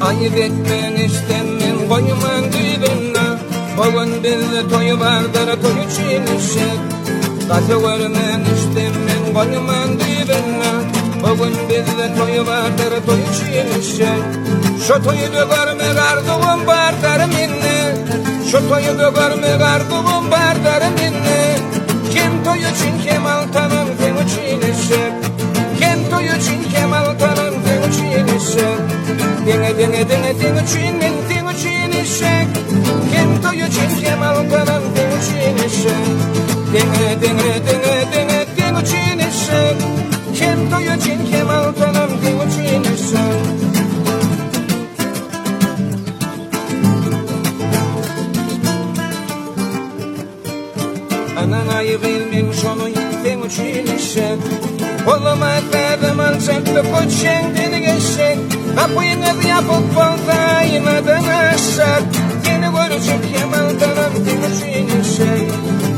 ayıp etmen istemem koyman düğününe. Bugün bizde toyu vardır toyu çiğnişek. Katı görmen istemem koyman düğününe. Bugün bizde toyu vardır toyu çiğnişek. Şu toyu da görme garduğum bardır minne. Şu toyu da görme garduğum bardır minne. Kim toyu için kemal tanım temu çiğnişek. Kim toyu için kemal tanım temu çiğnişek. Dine dine dine dine çiğnin temu çiğnişek. Kim toyu için kemal tanım temu çiğnişek. Dine dine dine dine temu çiğnişek. Kim toyu için kemal tanım temu çiğnişek. Ananayı bilmem şunu yittim uçilişek. Koluma etmedim alçaklı koçen dini geçecek. Kapıyınız yapıp balta yemeden aşar. Yeni görecek yamaldanım dini uçilişek.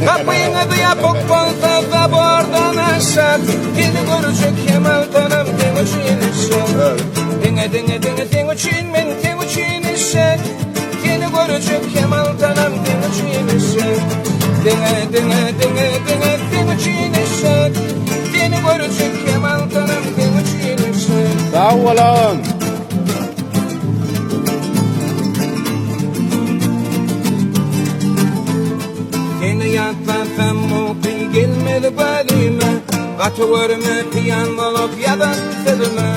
Kapıyınız yapıp balta da bordan aşar. Yeni görecek yamaldanım dini uçilişek. Dine dine dine dine uçilmen dini uçilişek. Yeni görecek yamaldanım dini uçilişek. Dine dine dine dine dine çiğnişek. Dini görecek kemal tanım dine çiğnişek. Sağ olun. Dini yatlasam muqi gelmedi balime. Katı görme piyan olup yadan sedime.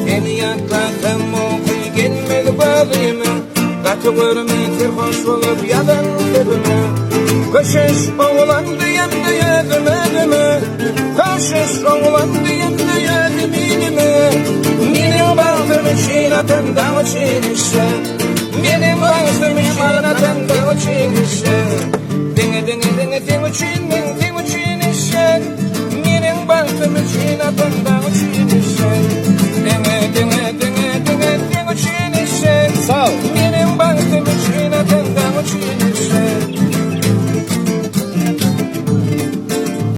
Dini yatlasam muqi gelmedi balime. Katı görme terhoş olup yadan sedime. Kaşış oğlan diyem de yedim edime. Kaşış oğlan diyem de yedim edime. Benim baktım işin atında o çiğnişe. Benim baktım işin atında o çiğnişe.